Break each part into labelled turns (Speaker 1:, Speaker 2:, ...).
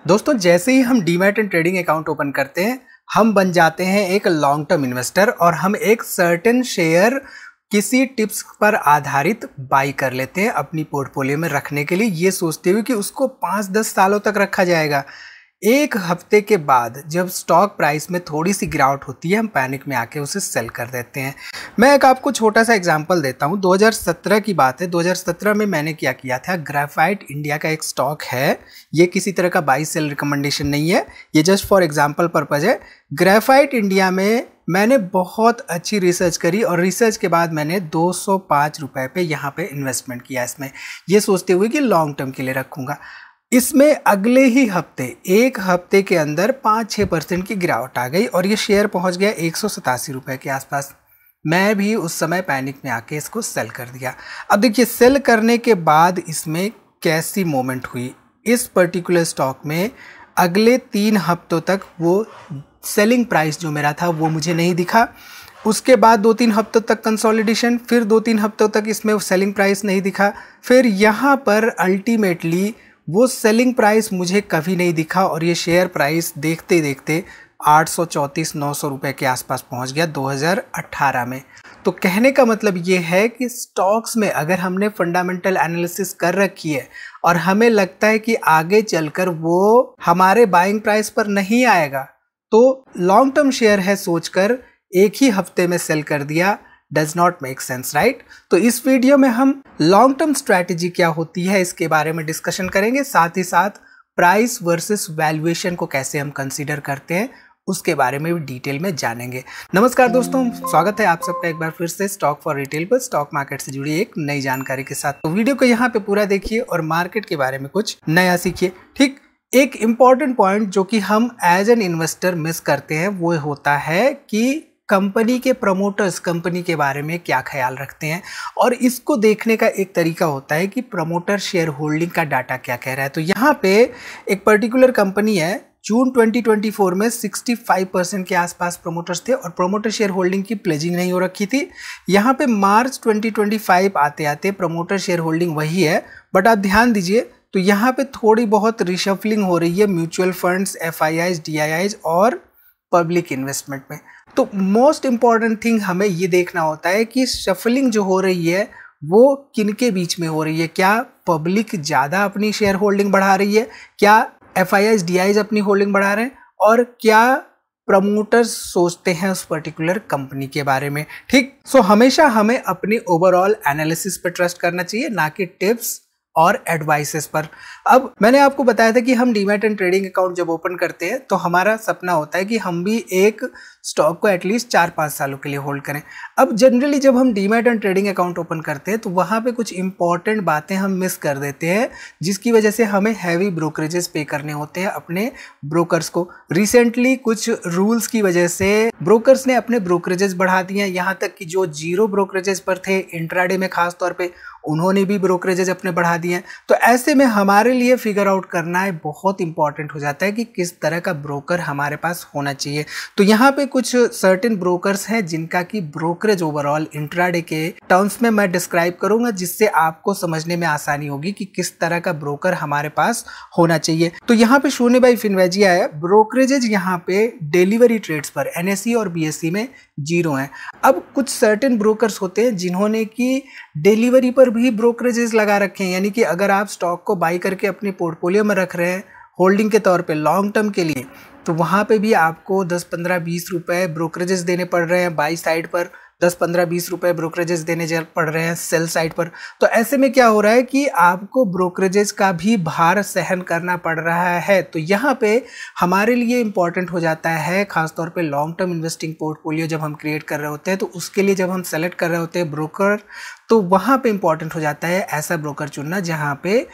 Speaker 1: दोस्तों जैसे ही हम demat and trading account open करते हैं हम बन जाते हैं एक लॉन्ग टर्म इन्वेस्टर और हम एक सर्टेन शेयर किसी टिप्स पर आधारित बाई कर लेते हैं अपनी पोर्टफोलियो में रखने के लिए, ये सोचते हुए कि उसको 5-10 सालों तक रखा जाएगा। एक हफ्ते के बाद जब स्टॉक प्राइस में थोड़ी सी गिरावट होती है हम पैनिक में आके उसे सेल कर देते हैं। मैं एक आपको छोटा सा एग्जांपल देता हूं। 2017 की बात है। 2017 में मैंने क्या किया था, ग्रेफाइट इंडिया का एक स्टॉक है, ये किसी तरह का बाई सेल रिकमेंडेशन नहीं है, ये जस्ट फॉर एग्जांपल पर्पज है। ग्रेफाइट इंडिया में मैंने बहुत अच्छी रिसर्च करी और रिसर्च के बाद मैंने 205 रुपए पे यहाँ पे इन्वेस्टमेंट किया इसमें, ये सोचते हुए कि लॉन्ग टर्म के लिए रखूंगा। इसमें अगले ही हफ्ते, एक हफ्ते के अंदर 5-6% की गिरावट आ गई और ये शेयर पहुंच गया 187 रुपए के आसपास। मैं भी उस समय पैनिक में आके इसको सेल कर दिया। अब देखिए सेल करने के बाद इसमें कैसी मोमेंट हुई। इस पर्टिकुलर स्टॉक में अगले 3 हफ्तों तक वो सेलिंग प्राइस जो मेरा था वो मुझे नहीं दिखा। उसके बाद 2-3 हफ्तों तक कंसोलिडेशन, फिर 2-3 हफ्तों तक इसमें सेलिंग प्राइस नहीं दिखा। फिर यहाँ पर अल्टीमेटली वो सेलिंग प्राइस मुझे कभी नहीं दिखा और ये शेयर प्राइस देखते देखते 834-900 रुपए के आसपास पहुंच गया 2018 में। तो कहने का मतलब ये है कि स्टॉक्स में अगर हमने फंडामेंटल एनालिसिस कर रखी है और हमें लगता है कि आगे चलकर वो हमारे बाइंग प्राइस पर नहीं आएगा, तो लॉन्ग टर्म शेयर है सोचकर एक ही हफ्ते में सेल कर दिया does not make sense, right. तो इस वीडियो में हम लॉन्ग टर्म स्ट्रैटेजी क्या होती है इसके बारे में डिस्कशन करेंगे, साथ ही साथ प्राइस वर्सेस वैल्यूएशन को कैसे हम कंसीडर करते हैं उसके बारे में भी डिटेल में जानेंगे। नमस्कार दोस्तों, स्वागत है आप सबका एक बार फिर से स्टॉक फॉर रिटेल पर स्टॉक मार्केट से जुड़ी एक नई जानकारी के साथ। तो वीडियो को यहाँ पे पूरा देखिए और मार्केट के बारे में कुछ नया सीखिए। ठीक, एक इंपॉर्टेंट पॉइंट जो कि हम एज एन इन्वेस्टर मिस करते हैं वो होता है कि कंपनी के प्रमोटर्स कंपनी के बारे में क्या ख्याल रखते हैं, और इसको देखने का एक तरीका होता है कि प्रमोटर शेयर होल्डिंग का डाटा क्या कह रहा है। तो यहाँ पे एक पर्टिकुलर कंपनी है, जून 2024 में 65% के आसपास प्रमोटर्स थे और प्रमोटर शेयर होल्डिंग की प्लेजिंग नहीं हो रखी थी। यहाँ पे मार्च 2025 आते आते प्रमोटर शेयर होल्डिंग वही है, बट आप ध्यान दीजिए तो यहाँ पे थोड़ी बहुत रिशफलिंग हो रही है म्यूचुअल फंड्स, FIIs, DIIs और पब्लिक इन्वेस्टमेंट में। तो मोस्ट इंपॉर्टेंट थिंग हमें ये देखना होता है कि शफलिंग जो हो रही है वो किनके बीच में हो रही है। क्या पब्लिक ज़्यादा अपनी शेयर होल्डिंग बढ़ा रही है, क्या FIIs, DIIs अपनी होल्डिंग बढ़ा रहे हैं, और क्या प्रमोटर्स सोचते हैं उस पर्टिकुलर कंपनी के बारे में। ठीक, सो हमेशा हमें अपनी ओवरऑल एनालिसिस पर ट्रस्ट करना चाहिए, ना कि टिप्स और एडवाइसेस पर। अब मैंने आपको बताया था कि हम डीमैट एंड ट्रेडिंग अकाउंट जब ओपन करते हैं तो हमारा सपना होता है कि हम भी एक स्टॉक को एटलीस्ट 4-5 सालों के लिए होल्ड करें। अब जनरली जब हम demat and trading account open करते हैं तो वहाँ पे कुछ इंपॉर्टेंट बातें हम मिस कर देते हैं, जिसकी वजह से हमें हैवी ब्रोकरेजेस पे करने होते हैं अपने ब्रोकर्स को। रिसेंटली कुछ रूल्स की वजह से ब्रोकर्स ने अपने ब्रोकरेजेस बढ़ा दिए हैं, यहाँ तक कि जो जीरो ब्रोकरेजेस पर थे इंट्राडे में खास तौर पे उन्होंने भी ब्रोकरेजेस अपने बढ़ा दिए हैं। तो ऐसे में हमारे लिए फिगर आउट करना है बहुत इंपॉर्टेंट हो जाता है कि किस तरह का ब्रोकर हमारे पास होना चाहिए। तो यहाँ पे कुछ सर्टेन ब्रोकर्स हैं जिनका कि ब्रोकरेज ओवरऑल इंट्राडे के टर्म्स में मैं डिस्क्राइब करूंगा, जिससे आपको समझने में आसानी होगी कि किस तरह का ब्रोकर हमारे पास होना चाहिए। तो यहाँ पे शून्य बाई फिनवेजिया है, ब्रोकरेजेज यहाँ पे डिलीवरी ट्रेड्स पर NSE और BSE में 0 है। अब कुछ सर्टेन ब्रोकर्स होते हैं जिन्होंने की डिलीवरी पर भी ब्रोकरेजेस लगा रखे हैं, यानी कि अगर आप स्टॉक को बाई करके अपने पोर्टफोलियो में रख रहे हैं होल्डिंग के तौर पे लॉन्ग टर्म के लिए, तो वहाँ पे भी आपको 10-15-20 रुपए ब्रोकरेजेस देने पड़ रहे हैं बाई साइड पर, 10-15-20 रुपए ब्रोकरेजेस देने पड़ रहे हैं सेल साइड पर। तो ऐसे में क्या हो रहा है कि आपको ब्रोकरेजेस का भी भार सहन करना पड़ रहा है। तो यहाँ पे हमारे लिए इंपॉर्टेंट हो जाता है, खासतौर पे लॉन्ग टर्म इन्वेस्टिंग पोर्टफोलियो जब हम क्रिएट कर रहे होते हैं तो उसके लिए जब हम सेलेक्ट कर रहे होते हैं ब्रोकर, तो वहाँ पे इंपॉर्टेंट हो जाता है ऐसा ब्रोकर चुनना जहाँ पे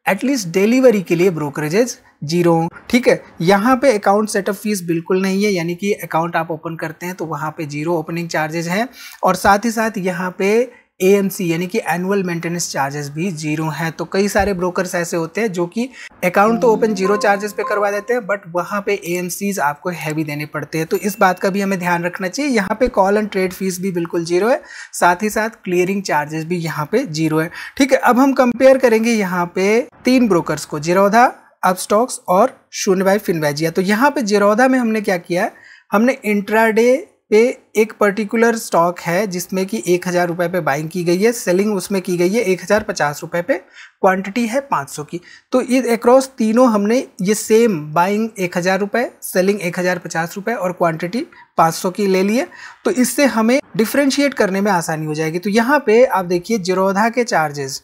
Speaker 1: एटलीस्ट डिलीवरी के लिए ब्रोकरेजेस 0। ठीक है, यहाँ पे अकाउंट सेटअप फीस बिल्कुल नहीं है, यानी कि अकाउंट आप ओपन करते हैं तो वहाँ पे 0 ओपनिंग चार्जेस हैं, और साथ ही साथ यहाँ पे AMC यानी कि एनुअल मेंटेनेंस चार्जेस भी 0 हैं। तो कई सारे ब्रोकर्स ऐसे होते हैं जो कि अकाउंट तो ओपन 0 चार्जेस पे करवा देते हैं, बट वहाँ पे AMCs आपको हैवी देने पड़ते हैं। तो इस बात का भी हमें ध्यान रखना चाहिए। यहाँ पे कॉल एंड ट्रेड फीस भी बिल्कुल 0 है, साथ ही साथ क्लियरिंग चार्जेस भी यहाँ पे 0 है। ठीक है, अब हम कंपेयर करेंगे यहाँ पे 3 ब्रोकर्स को, जीरोधा, अपस्टॉक्स और शून्य बाई फिनवेजिया। तो यहाँ पे जीरोधा में हमने क्या किया है, हमने इंट्राडे पे एक पर्टिकुलर स्टॉक है जिसमें कि 1000 रुपये पे बाइंग की गई है, सेलिंग उसमें की गई है 1050 रुपये पे, क्वांटिटी है 500 की। तो ये अक्रॉस तीनों हमने ये सेम बाइंग 1000 रुपये, सेलिंग 1050 रुपये और क्वांटिटी 500 की ले लिए। तो इससे हमें डिफ्रेंशिएट करने में आसानी हो जाएगी। तो यहाँ पे आप देखिए जीरोधा के चार्जेस,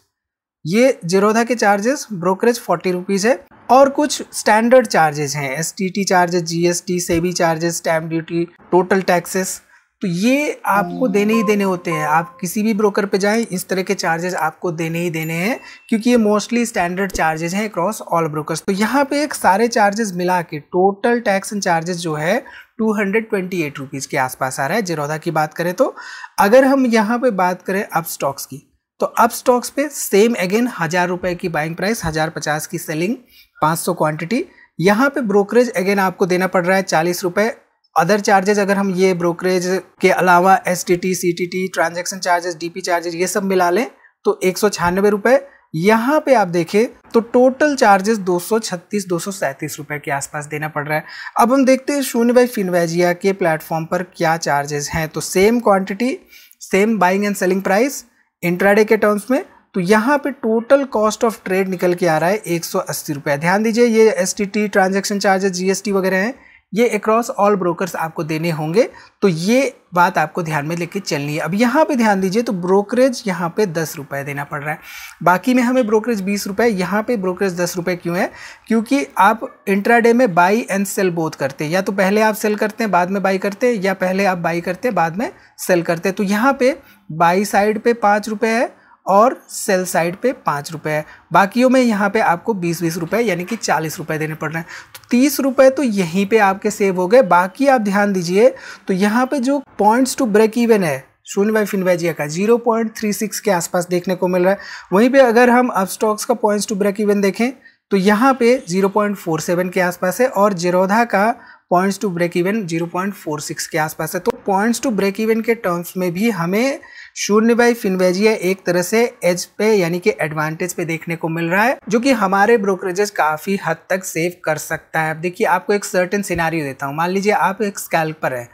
Speaker 1: ये जीरोधा के चार्जेस ब्रोकरेज 40 रुपीज़ है और कुछ स्टैंडर्ड चार्जेस हैं, STT charges, GST, SEBI charges, stamp duty, total taxes. तो ये आपको देने ही देने होते हैं। आप किसी भी ब्रोकर पे जाएं, इस तरह के चार्जेस आपको देने ही देने हैं क्योंकि ये मोस्टली स्टैंडर्ड चार्जेस हैं अक्रॉस ऑल ब्रोकर्स। तो यहाँ पे एक सारे चार्जेस मिला के टोटल टैक्स एंड चार्जेस जो है 228 रुपीज़ के आसपास आ रहा है जीरोधा की बात करें तो। अगर हम यहाँ पे बात करें अपस्टॉक्स की, तो अपस्टॉक्स पे सेम अगेन 1000 रुपये की बाइंग प्राइस, 1050 की सेलिंग, 500 क्वांटिटी। यहाँ पे ब्रोकरेज अगेन आपको देना पड़ रहा है 40 रुपये। अदर चार्जेस अगर हम ये ब्रोकरेज के अलावा STT, CTT, transaction charges, DP charges ये सब मिला लें तो 196 रुपये। यहाँ पे आप देखें तो टोटल चार्जेस 237 रुपये के आसपास देना पड़ रहा है। अब हम देखते हैं शून्य बाई फिनवेजिया के प्लेटफॉर्म पर क्या चार्जेस हैं। तो same quantity, same buying and selling price intraday के टर्म्स में, तो यहाँ पे टोटल कॉस्ट ऑफ ट्रेड निकल के आ रहा है 180 रुपये। ध्यान दीजिए ये STT, ट्रांजैक्शन चार्जेस, GST वगैरह हैं, ये अक्रॉस ऑल ब्रोकर्स आपको देने होंगे। तो ये बात आपको ध्यान में लेके चलनी है। अब यहाँ पे ध्यान दीजिए तो ब्रोकरेज यहाँ पे 10 रुपये देना पड़ रहा है, बाकी में हमें ब्रोकरेज 20 रुपये, यहाँ पे ब्रोकरेज 10 रुपये क्यों है? क्योंकि आप इंट्राडे में बाई एंड सेल बोथ करते हैं, या तो पहले आप सेल करते हैं बाद में बाई करते हैं, या पहले आप बाई करते हैं बाद में सेल करते हैं। तो यहाँ पे बाई साइड पे 5 रुपये है और सेल साइड पे 5 रुपये है, बाकियों में यहाँ पे आपको 20 रुपये यानी कि 40 रुपये देने पड़ रहे हैं। तो 30 रुपये तो यहीं पे आपके सेव हो गए। बाकी आप ध्यान दीजिए तो यहाँ पे जो पॉइंट्स टू ब्रेक इवन है शून्य बाई फिनवेजिया का 0.36 के आसपास देखने को मिल रहा है। वहीं पे अगर हम अपस्टॉक्स का पॉइंट्स टू ब्रेक इवन देखें तो यहाँ पे 0.47 के आसपास है और जीरोधा का पॉइंट्स टू ब्रेक इवन 0.46 के आसपास है। तो पॉइंट्स टू ब्रेक इवन के टर्म्स में भी हमें शून्य बाई फिनवेजिया एक तरह से एज पे यानी कि एडवांटेज पे देखने को मिल रहा है, जो कि हमारे ब्रोकरेजेस काफ़ी हद तक सेव कर सकता है। अब देखिए आपको एक सर्टेन सिनारियो देता हूँ। मान लीजिए आप एक स्कैल्पर हैं,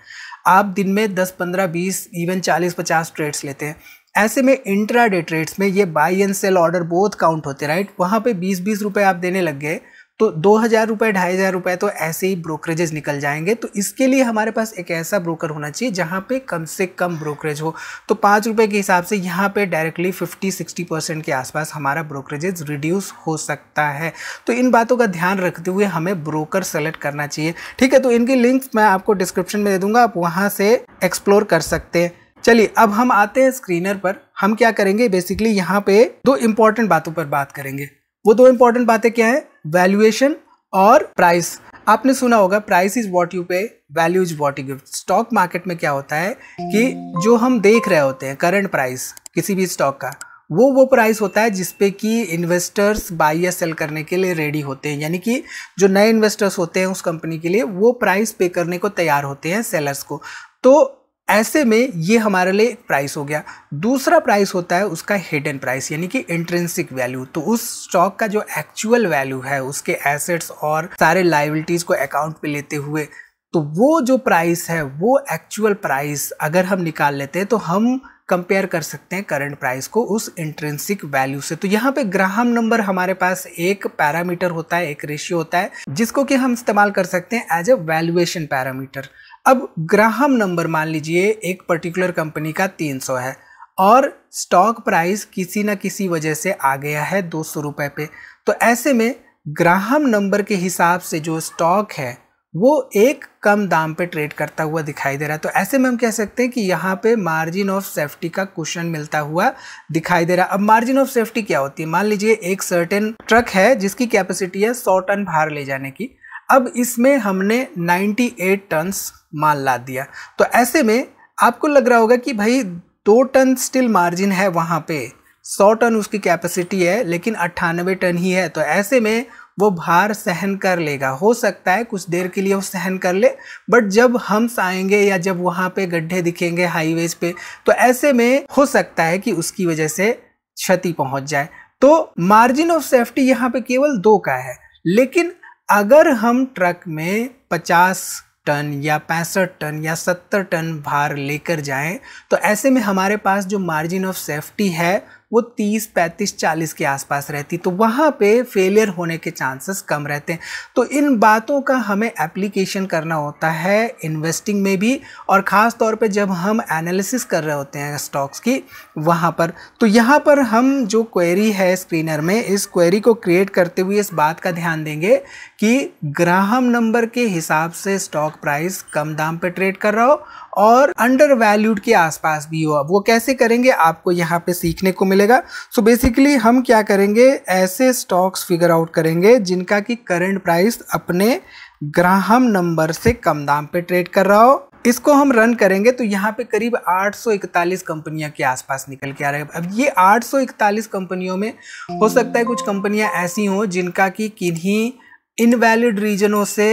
Speaker 1: आप दिन में 10, 15, 20, इवन 40, 50 ट्रेड्स लेते हैं। ऐसे में इंट्राडे ट्रेड्स में ये buy and sell order both count होते हैं, राइट? वहाँ पे 20 रुपये आप देने लग गए तो 2000 रुपये, 2500 रुपये तो ऐसे ही ब्रोकरेजेस निकल जाएंगे। तो इसके लिए हमारे पास एक ऐसा ब्रोकर होना चाहिए जहाँ पे कम से कम ब्रोकरेज हो। तो 5 रुपये के हिसाब से यहाँ पे डायरेक्टली 50-60% के आसपास हमारा ब्रोकरेजेस रिड्यूस हो सकता है। तो इन बातों का ध्यान रखते हुए हमें ब्रोकर सेलेक्ट करना चाहिए, ठीक है? तो इनकी लिंक्स मैं आपको डिस्क्रिप्शन में दे दूंगा, आप वहाँ से एक्सप्लोर कर सकते हैं। चलिए अब हम आते हैं स्क्रीनर पर। हम क्या करेंगे, बेसिकली यहाँ पे 2 इंपॉर्टेंट बातों पर बात करेंगे। वो 2 इंपॉर्टेंट बातें क्या है? वैल्यूएशन और प्राइस। आपने सुना होगा प्राइस इज व्हाट यू पे, value is what you give. Stock market में क्या होता है कि जो हम देख रहे होते हैं करंट प्राइस किसी भी स्टॉक का, वो प्राइस होता है जिसपे कि इन्वेस्टर्स बाई या सेल करने के लिए रेडी होते हैं, यानी कि जो नए इन्वेस्टर्स होते हैं उस कंपनी के लिए वो प्राइस पे करने को तैयार होते हैं सेलर्स को। तो ऐसे में ये हमारे लिए प्राइस हो गया। दूसरा प्राइस होता है उसका हिडन प्राइस यानी कि इंट्रिंसिक वैल्यू। तो उस स्टॉक का जो एक्चुअल वैल्यू है, उसके एसेट्स और सारे लायबिलिटीज को अकाउंट पे लेते हुए, तो वो जो प्राइस है वो एक्चुअल प्राइस अगर हम निकाल लेते हैं तो हम कंपेयर कर सकते हैं करंट प्राइस को उस इंट्रिंसिक वैल्यू से। तो यहाँ पे ग्राहम नंबर हमारे पास एक पैरामीटर होता है, एक रेशियो होता है जिसको कि हम इस्तेमाल कर सकते हैं एज ए वैल्यूएशन पैरामीटर। अब ग्राहम नंबर मान लीजिए एक पर्टिकुलर कंपनी का 300 है और स्टॉक प्राइस किसी ना किसी वजह से आ गया है 200 रुपये पे। तो ऐसे में ग्राहम नंबर के हिसाब से जो स्टॉक है वो एक कम दाम पे ट्रेड करता हुआ दिखाई दे रहा है। तो ऐसे में हम कह सकते हैं कि यहाँ पे मार्जिन ऑफ सेफ्टी का कुशन मिलता हुआ दिखाई दे रहा है। अब मार्जिन ऑफ सेफ्टी क्या होती है? मान लीजिए एक सर्टेन ट्रक है जिसकी कैपेसिटी है 100 टन भार ले जाने की। अब इसमें हमने 98 टन्स माल लाद दिया। तो ऐसे में आपको लग रहा होगा कि भाई 2 टन स्टिल मार्जिन है वहाँ पे, 100 टन उसकी कैपेसिटी है लेकिन 98 टन ही है। तो ऐसे में वो भार सहन कर लेगा, हो सकता है कुछ देर के लिए वो सहन कर ले, बट जब हम आएंगे या जब वहाँ पे गड्ढे दिखेंगे हाईवेज पे तो ऐसे में हो सकता है कि उसकी वजह से क्षति पहुँच जाए। तो मार्जिन ऑफ सेफ्टी यहाँ पे केवल 2 का है, लेकिन अगर हम ट्रक में 50 टन या 65 टन या 70 टन भार लेकर जाएं तो ऐसे में हमारे पास जो मार्जिन ऑफ सेफ्टी है वो 30, 35, 40 के आसपास रहती, तो वहाँ पे फेलियर होने के चांसेस कम रहते हैं। तो इन बातों का हमें एप्लीकेशन करना होता है इन्वेस्टिंग में भी, और ख़ास तौर पे जब हम एनालिसिस कर रहे होते हैं स्टॉक्स की वहाँ पर। तो यहाँ पर हम जो क्वेरी है स्क्रीनर में, इस क्वेरी को क्रिएट करते हुए इस बात का ध्यान देंगे कि ग्राहम नंबर के हिसाब से स्टॉक प्राइस कम दाम पे ट्रेड कर रहा हो और अंडर वैल्यूड के आसपास भी हो। वो कैसे करेंगे आपको यहाँ पे सीखने को मिलेगा। सो बेसिकली हम क्या करेंगे, ऐसे स्टॉक्स फिगर आउट करेंगे जिनका की करंट प्राइस अपने ग्राहम नंबर से कम दाम पे ट्रेड कर रहा हो। इसको हम रन करेंगे तो यहाँ पे करीब 841 कंपनियां के आसपास निकल के आ रहे हैं। अब ये 841 कंपनियों में हो सकता है कुछ कंपनियां ऐसी हो जिनका की किन्हीं इनवैलिड रीजनों से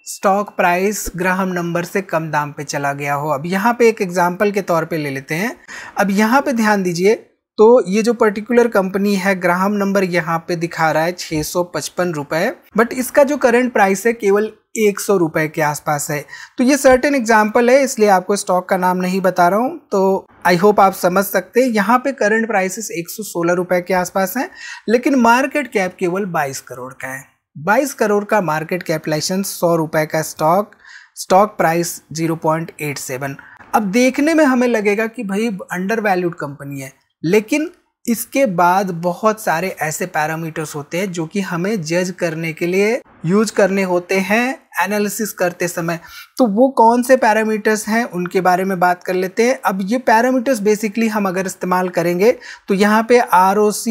Speaker 1: स्टॉक प्राइस ग्राहम नंबर से कम दाम पे चला गया हो। अब यहाँ पे एक एग्जांपल के तौर पे ले लेते हैं। अब यहाँ पे ध्यान दीजिए, तो ये जो पर्टिकुलर कंपनी है ग्राहम नंबर यहाँ पे दिखा रहा है 655 रुपए, बट इसका जो करंट प्राइस है केवल 100 रुपए के आसपास है। तो ये सर्टेन एग्जांपल है, इसलिए आपको स्टॉक का नाम नहीं बता रहा हूँ, तो आई होप आप समझ सकते हैं। यहाँ पे करंट प्राइसेस 116 रुपए के आसपास है, लेकिन मार्केट कैप केवल 22 करोड़ का है। 22 करोड़ का मार्केट कैपिटलाइजेशन, 100 रुपए का स्टॉक प्राइस 0.87। अब देखने में हमें लगेगा कि भाई अंडर वैल्यूड कंपनी है, लेकिन इसके बाद बहुत सारे ऐसे पैरामीटर्स होते हैं जो कि हमें जज करने के लिए यूज करने होते हैं एनालिसिस करते समय। तो वो कौन से पैरामीटर्स हैं उनके बारे में बात कर लेते हैं। अब ये पैरामीटर्स बेसिकली हम अगर इस्तेमाल करेंगे तो यहाँ पे ROC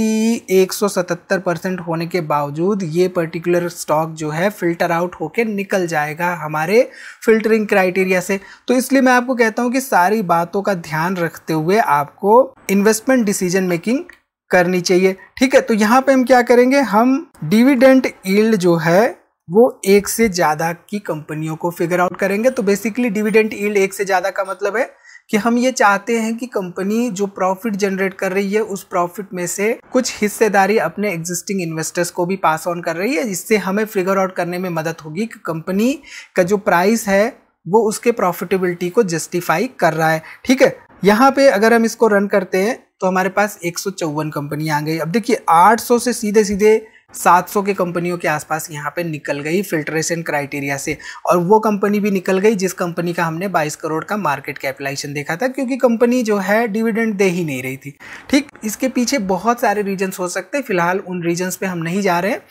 Speaker 1: 177% होने के बावजूद ये पर्टिकुलर स्टॉक जो है फिल्टर आउट होके निकल जाएगा हमारे फिल्टरिंग क्राइटेरिया से। तो इसलिए मैं आपको कहता हूँ कि सारी बातों का ध्यान रखते हुए आपको इन्वेस्टमेंट डिसीजन मेकिंग करनी चाहिए। ठीक है, तो यहाँ पे हम क्या करेंगे, हम डिविडेंड यील्ड जो है वो 1 से ज़्यादा की कंपनियों को फिगर आउट करेंगे। तो बेसिकली डिविडेंड यील्ड 1 से ज़्यादा का मतलब है कि हम ये चाहते हैं कि कंपनी जो प्रॉफिट जनरेट कर रही है उस प्रॉफिट में से कुछ हिस्सेदारी अपने एग्जिस्टिंग इन्वेस्टर्स को भी पास ऑन कर रही है, जिससे हमें फिगर आउट करने में मदद होगी कि कंपनी का जो प्राइस है वो उसके प्रॉफिटेबिलिटी को जस्टिफाई कर रहा है। ठीक है, यहाँ पे अगर हम इसको रन करते हैं तो हमारे पास 154 कंपनियां आ गई। अब देखिए 800 से सीधे सीधे 700 के कंपनियों के आसपास यहाँ पे निकल गई फिल्ट्रेशन क्राइटेरिया से, और वो कंपनी भी निकल गई जिस कंपनी का हमने 22 करोड़ का मार्केट कैपिटलाइजेशन देखा था, क्योंकि कंपनी जो है डिविडेंड दे ही नहीं रही थी। ठीक, इसके पीछे बहुत सारे रीजन्स हो सकते हैं, फिलहाल उन रीजन्स पे हम नहीं जा रहे हैं,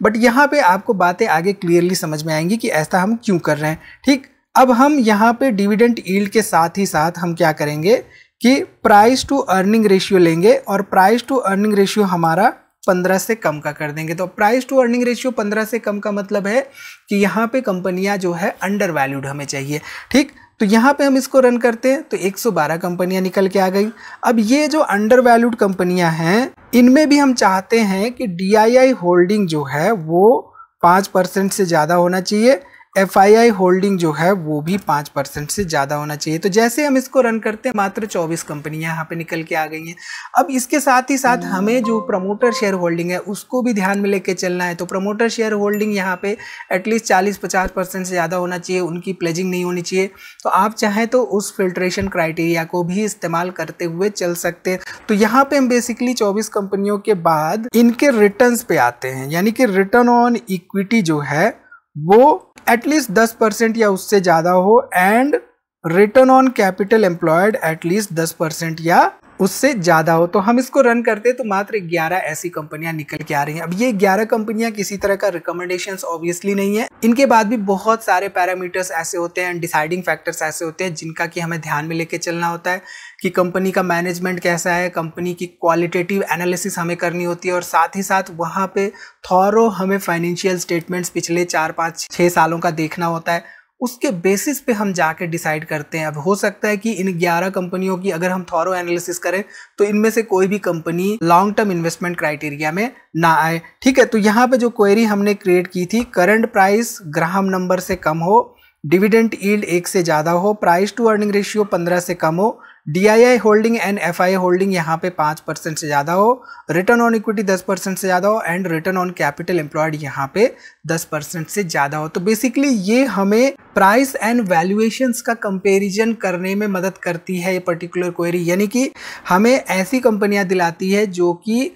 Speaker 1: बट यहाँ पे आपको बातें आगे क्लियरली समझ में आएंगी कि ऐसा हम क्यों कर रहे हैं। ठीक, अब हम यहाँ पे डिविडेंड यील्ड के साथ ही साथ हम क्या करेंगे कि प्राइस टू अर्निंग रेशियो लेंगे, और प्राइस टू अर्निंग रेशियो हमारा 15 से कम का कर देंगे। तो प्राइस टू अर्निंग रेशियो 15 से कम का मतलब है कि यहाँ पे कंपनियां जो है अंडर वैल्यूड हमें चाहिए। ठीक, तो यहाँ पे हम इसको रन करते हैं तो 112 कंपनियां निकल के आ गई। अब ये जो अंडर वैल्यूड कंपनियां हैं इनमें भी हम चाहते हैं कि DII होल्डिंग जो है वो 5% से ज़्यादा होना चाहिए, FII होल्डिंग जो है वो भी 5% से ज़्यादा होना चाहिए। तो जैसे हम इसको रन करते हैं मात्र 24 कंपनियां यहाँ पे निकल के आ गई हैं। अब इसके साथ ही साथ हमें जो प्रमोटर शेयर होल्डिंग है उसको भी ध्यान में लेके चलना है। तो प्रमोटर शेयर होल्डिंग यहाँ पे एटलीस्ट 40-50% से ज़्यादा होना चाहिए, उनकी प्लेजिंग नहीं होनी चाहिए। तो आप चाहें तो उस फिल्ट्रेशन क्राइटेरिया को भी इस्तेमाल करते हुए चल सकते हैं। तो यहाँ पे हम बेसिकली 24 कंपनियों के बाद इनके रिटर्न्स पे आते हैं, यानी कि रिटर्न ऑन इक्विटी जो है वो एटलीस्ट 10% या उससे ज़्यादा हो, and return on capital employed at least 10% या उससे ज़्यादा हो। तो हम इसको रन करते हैं तो मात्र 11 ऐसी कंपनियां निकल के आ रही हैं। अब ये 11 कंपनियां किसी तरह का रिकमेंडेशंस ऑब्वियसली नहीं है, इनके बाद भी बहुत सारे पैरामीटर्स ऐसे होते हैं, डिसाइडिंग फैक्टर्स ऐसे होते हैं जिनका कि हमें ध्यान में लेके चलना होता है कि कंपनी का मैनेजमेंट कैसा है, कंपनी की क्वालिटेटिव एनालिसिस हमें करनी होती है, और साथ ही साथ वहाँ पे थॉरो हमें फाइनेंशियल स्टेटमेंट्स पिछले 4-5-6 सालों का देखना होता है। उसके बेसिस पे हम जाके डिसाइड करते हैं। अब हो सकता है कि इन 11 कंपनियों की अगर हम थॉरो एनालिसिस करें तो इनमें से कोई भी company long term investment criteria में ना आए। ठीक है, तो यहाँ पे जो क्वेरी हमने क्रिएट की थी, करंट प्राइस ग्राहम नंबर से कम हो, डिविडेंड यील्ड 1 से ज़्यादा हो, प्राइस टू अर्निंग रेशियो 15 से कम हो, DII holding and FII holding यहाँ पे 5% से ज़्यादा हो, रिटर्न ऑन इक्विटी 10% से ज़्यादा हो and return on capital employed यहाँ पे 10% से ज़्यादा हो। तो बेसिकली ये हमें प्राइस एंड वैल्यूएशंस का कंपैरिजन करने में मदद करती है ये पर्टिकुलर क्वेरी, यानी कि हमें ऐसी कंपनियां दिलाती है जो कि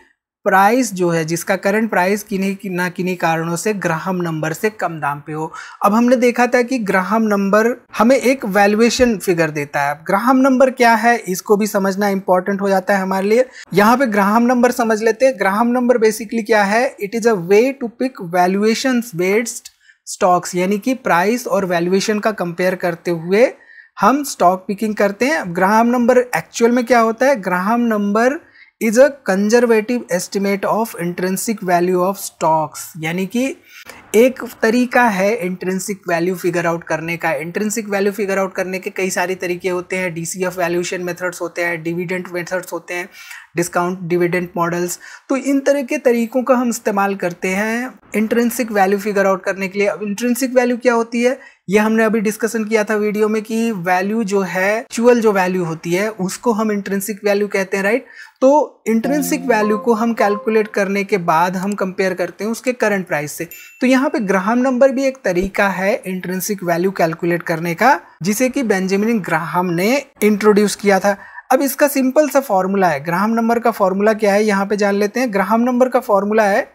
Speaker 1: प्राइस जो है, जिसका करंट प्राइस किन्हीं कारणों से ग्राहम नंबर से कम दाम पे हो। अब हमने देखा था कि ग्राहम नंबर हमें एक वैल्यूएशन फिगर देता है। ग्राहम नंबर क्या है इसको भी समझना इंपॉर्टेंट हो जाता है हमारे लिए। यहाँ पे ग्राहम नंबर समझ लेते हैं। ग्राहम नंबर बेसिकली क्या है? It is a way to pick valuations based stocks, यानी कि प्राइस और वैल्यूएशन का कंपेयर करते हुए हम स्टॉक पिकिंग करते हैं। ग्राहम नंबर एक्चुअल में क्या होता है? Graham number is a conservative estimate of intrinsic value of stocks, यानी कि एक तरीका है इंट्रिंसिक वैल्यू फिगर आउट करने का। इंट्रिंसिक वैल्यू फिगर आउट करने के कई सारे तरीके होते हैं। DCF वैल्यूएशन मेथड्स होते हैं, डिविडेंड मेथड्स होते हैं, डिस्काउंट डिविडेंड मॉडल्स। तो इन तरह के तरीकों का हम इस्तेमाल करते हैं इंट्रिंसिक वैल्यू फिगर आउट करने के लिए। अब इंट्रिंसिक वैल्यू क्या होती है ये हमने अभी डिस्कशन किया था वीडियो में कि वैल्यू जो है, एक्चुअल जो वैल्यू होती है उसको हम इंट्रिंसिक वैल्यू कहते हैं, राइट। तो इंट्रिंसिक वैल्यू को हम कैलकुलेट करने के बाद हम कंपेयर करते हैं उसके करंट प्राइस से। तो यहाँ पे ग्राहम नंबर भी एक तरीका है इंट्रिंसिक वैल्यू कैलकुलेट करने का, जिसे कि बेंजामिन ग्राहम ने इंट्रोड्यूस किया था। अब इसका सिंपल सा फॉर्मूला है। ग्राहम नंबर का फॉर्मूला क्या है यहाँ पे जान लेते हैं। ग्राहम नंबर का फॉर्मूला है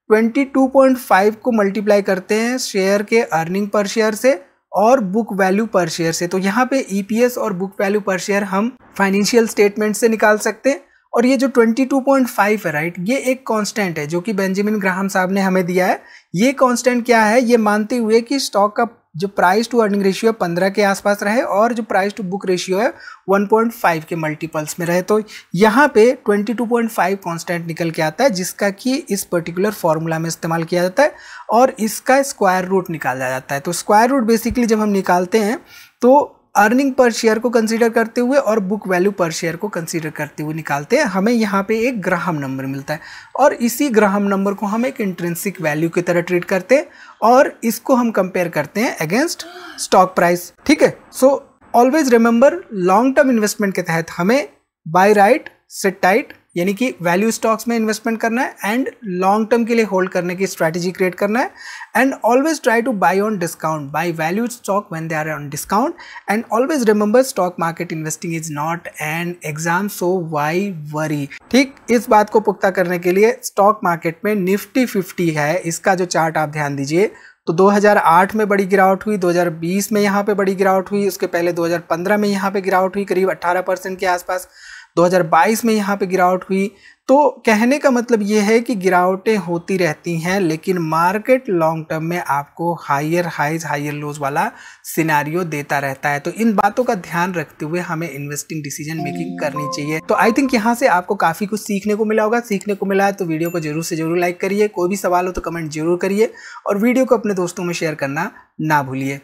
Speaker 1: 22.5 को मल्टीप्लाई करते हैं शेयर के अर्निंग पर शेयर से और बुक वैल्यू पर शेयर से। तो यहाँ पे EPS और बुक वैल्यू पर शेयर हम फाइनेंशियल स्टेटमेंट से निकाल सकते हैं। और ये जो 22.5 है, राइट, ये एक कांस्टेंट है जो कि बेंजामिन ग्राहम साहब ने हमें दिया है। ये कांस्टेंट क्या है? ये मानते हुए कि स्टॉक का जो प्राइस टू अर्निंग रेशियो 15 के आसपास रहे और जो प्राइस टू बुक रेशियो है 1.5 के मल्टीपल्स में रहे। तो यहाँ पे 22.5 कांस्टेंट निकल के आता है, जिसका कि इस पर्टिकुलर फॉर्मूला में इस्तेमाल किया जाता है और इसका स्क्वायर रूट निकाला जाता है। तो स्क्वायर रूट बेसिकली जब हम निकालते हैं तो अर्निंग पर शेयर को कंसीडर करते हुए और बुक वैल्यू पर शेयर को कंसीडर करते हुए निकालते हैं, हमें यहाँ पे एक ग्राहम नंबर मिलता है। और इसी ग्राहम नंबर को हम एक इंट्रिंसिक वैल्यू की तरह ट्रीट करते हैं और इसको हम कंपेयर करते हैं अगेंस्ट स्टॉक प्राइस, ठीक है। So always remember, long term investment के तहत हमें बाय राइट सिट टाइट, यानी कि वैल्यू स्टॉक्स में इन्वेस्टमेंट करना है एंड लॉन्ग टर्म के लिए होल्ड करने की स्ट्रैटेजी क्रिएट करना है। And always try to buy on discount, buy value stock when they are on discount. And always remember, stock market investing is not an exam, so why worry. ठीक, इस बात को पुख्ता करने के लिए स्टॉक मार्केट में निफ्टी 50 है, इसका जो चार्ट आप ध्यान दीजिए। तो 2008 में बड़ी गिरावट हुई, 2020 में यहाँ पे बड़ी गिरावट हुई, उसके पहले 2015 में यहाँ पे गिरावट हुई करीब 18% के आसपास, 2022 में यहाँ पे गिरावट हुई। तो कहने का मतलब ये है कि गिरावटें होती रहती हैं, लेकिन मार्केट लॉन्ग टर्म में आपको हायर हाइज हायर लोज वाला सिनेरियो देता रहता है। तो इन बातों का ध्यान रखते हुए हमें इन्वेस्टिंग डिसीजन मेकिंग करनी चाहिए। तो आई थिंक यहाँ से आपको काफ़ी कुछ सीखने को मिला होगा। सीखने को मिला है तो वीडियो को जरूर से जरूर लाइक करिए, कोई भी सवाल हो तो कमेंट जरूर करिए और वीडियो को अपने दोस्तों में शेयर करना ना भूलिए।